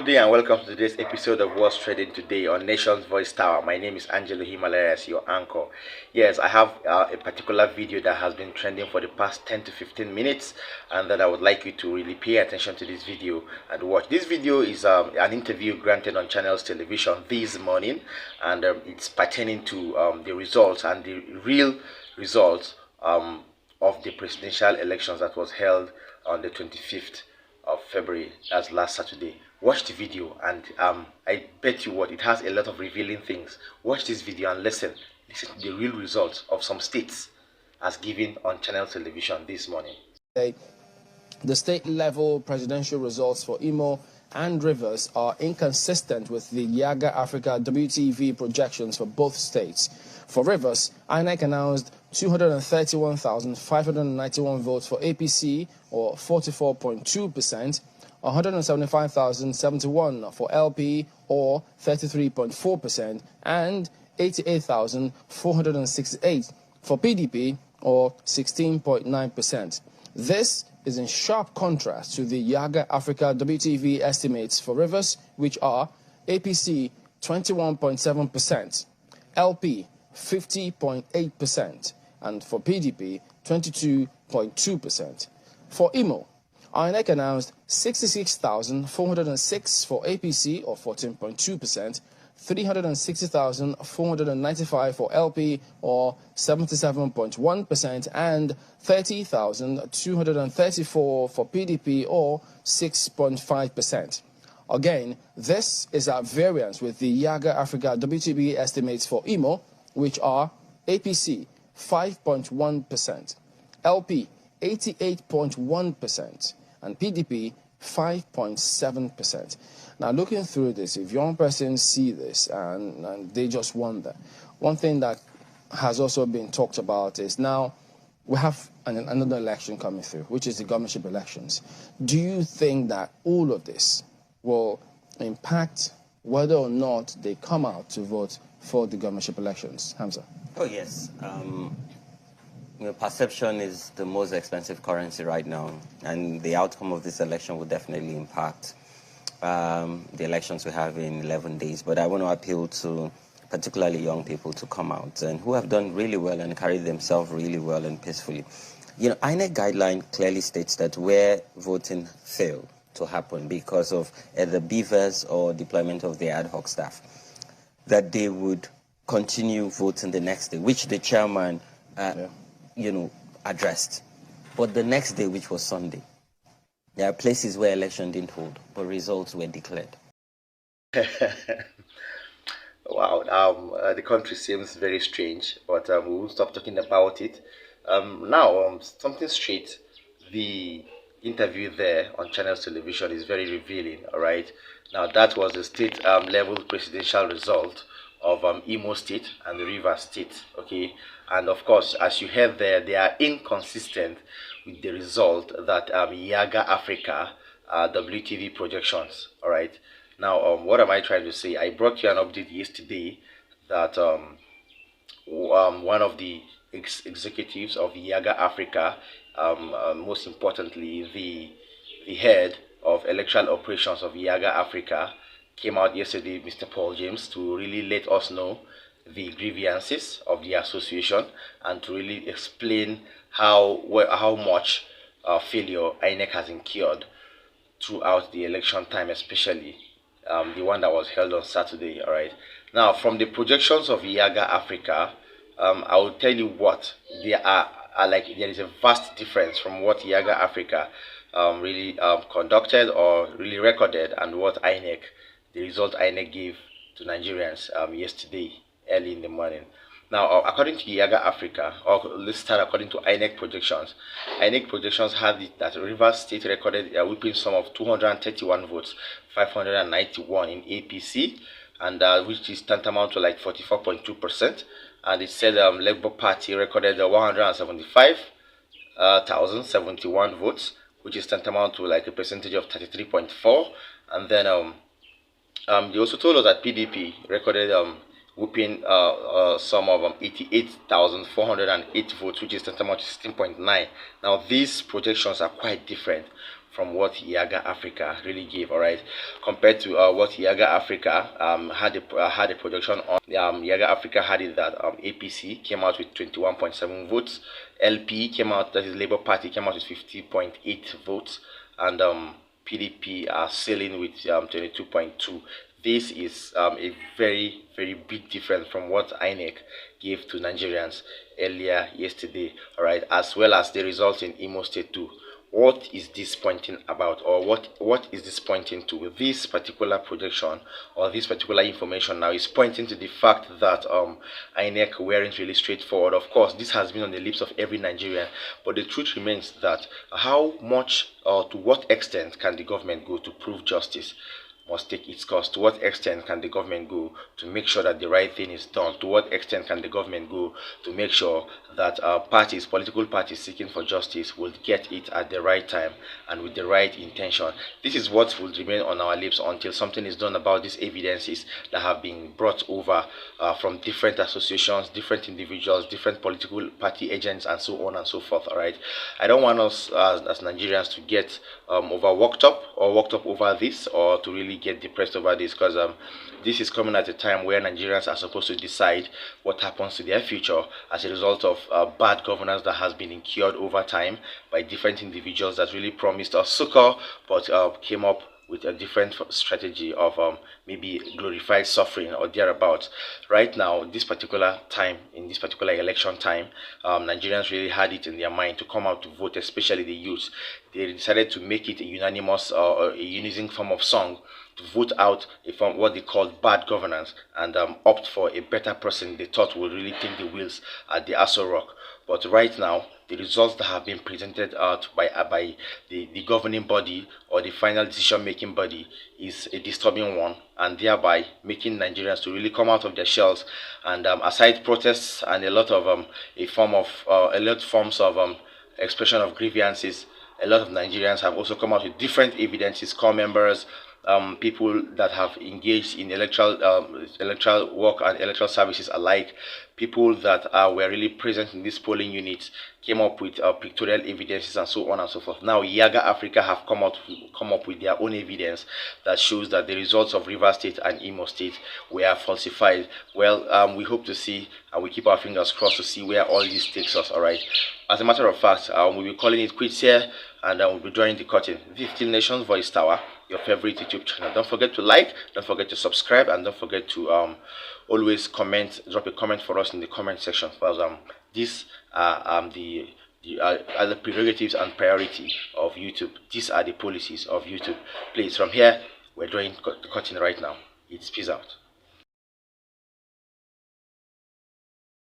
Good day and welcome to today's episode of What's Trading Today on Nation's Voice Tower. My name is Angelo Himalayas, your anchor. Yes, I have a particular video that has been trending for the past 10 to 15 minutes, and that I would like you to really pay attention to this video and watch. This video is an interview granted on Channels Television this morning, and it's pertaining to the results and the real results of the presidential elections that was held on the 25th of February, that's last Saturday. Watch the video, and I bet you what, it has a lot of revealing things. Watch this video and listen to the real results of some states as given on Channel Television this morning. The state level presidential results for Imo and Rivers are inconsistent with the Yaga Africa WTV projections for both states. For Rivers, INEC announced 231,591 votes for APC, or 44.2%, 175,071 for LP, or 33.4%, and 88,468 for PDP, or 16.9%. This is in sharp contrast to the Yaga Africa WTV estimates for Rivers, which are APC 21.7%, LP 50.8%, and for PDP 22.2%. For Imo, INEC announced 66,406 for APC, or 14.2%, 360,495 for LP, or 77.1%, and 30,234 for PDP, or 6.5%. Again, this is at variance with the Yaga Africa WTB estimates for Imo, which are APC 5.1%, LP 88.1%, and PDP 5.7%. Now, looking through this, if young persons see this and they just wonder, one thing that has also been talked about is now we have another election coming through, which is the governorship elections. Do you think that all of this will impact whether or not they come out to vote for the governorship elections? Hamza? Oh, yes. Perception is the most expensive currency right now, and the outcome of this election will definitely impact the elections we have in 11 days. But I want to appeal to particularly young people to come out and who have done really well and carried themselves really well and peacefully. INEC guideline clearly states that where voting failed to happen because of either beavers or deployment of the ad hoc staff, that they would continue voting the next day, which the chairman addressed. But the next day, which was Sunday, there are places where election didn't hold, but results were declared. Wow, the country seems very strange, but we won't stop talking about it. Now, something straight, the interview there on Channels Television is very revealing, all right? Now, that was the state level presidential result of Imo State and the Rivers State, okay? And of course, as you heard there, they are inconsistent with the result that Yaga Africa WTV projections, all right? Now, what am I trying to say? I brought you an update yesterday that one of the executives of Yaga Africa, most importantly, the head of electoral operations of Yaga Africa, came out yesterday, Mr. Paul James, to really let us know the grievances of the association and to really explain how much failure INEC has incurred throughout the election time, especially the one that was held on Saturday. All right. Now, from the projections of Yaga Africa, I will tell you what they are like. There is a vast difference from what Yaga Africa really conducted or really recorded and what INEC, the result INEC gave to Nigerians yesterday early in the morning. Now, according to Yaga Africa, or let's start according to INEC projections. INEC projections had it that Rivers State recorded a whooping sum of 231 votes, 591 in APC, and which is tantamount to like 44.2%. And it said Labour Party recorded 175,071 votes, which is tantamount to like a percentage of 33.4%. And then they also told us that PDP recorded whooping sum of 88,408 votes, which is tantamount to 16.9. Now, these projections are quite different from what Yaga Africa really gave. All right, compared to what Yaga Africa had a projection on. Yaga Africa had it that APC came out with 21.7 votes, LP came out, that is Labour Party, came out with 50.8 votes, and PDP are sailing with 22.2. This is a very big difference from what INEC gave to Nigerians earlier yesterday. All right, as well as the results in Imo State too. What is this pointing about, or what is this pointing to? This particular projection or this particular information now is pointing to the fact that INEC weren't really straightforward. Of course, this has been on the lips of every Nigerian, but the truth remains that how much or to what extent can the government go to prove justice must take its course. To what extent can the government go to make sure that the right thing is done? To what extent can the government go to make sure that political parties seeking for justice will get it at the right time and with the right intention? This is what will remain on our lips until something is done about these evidences that have been brought over from different associations, different individuals, different political party agents, and so on and so forth. All right, I don't want us as Nigerians to get overworked up or worked up over this, or to really get depressed over this, because this is coming at a time where Nigerians are supposed to decide what happens to their future as a result of bad governance that has been incurred over time by different individuals that really promised us succor, but came up with a different strategy of maybe glorified suffering or thereabouts. Right now, this particular time, in this particular election time, Nigerians really had it in their mind to come out to vote, especially the youth. They decided to make it a unanimous or a unison form of song to vote out a form what they called bad governance and opt for a better person they thought would really take the wheels at the Aso Rock. But right now, the results that have been presented out by the governing body or the final decision-making body is a disturbing one, and thereby making Nigerians to really come out of their shells. And aside protests and a lot of a lot forms of expression of grievances, a lot of Nigerians have also come out with different evidences, core members, people that have engaged in electoral work and electoral services alike, people that were really present in these polling units, came up with pictorial evidences and so on and so forth. Now, Yaga Africa have come up with their own evidence that shows that the results of Rivers State and Imo State were falsified. Well, we hope to see, and we keep our fingers crossed to see where all this takes us. All right. As a matter of fact, we'll be calling it quits here, and we'll be drawing the curtain. This is Still Nations Voice Tower, your favorite YouTube channel. Don't forget to like, don't forget to subscribe, and don't forget to always comment, drop a comment for us in the comment section, because these are the prerogatives and priority of YouTube. These are the policies of YouTube. Please, from here, we're drawing the curtain right now. It's peace out.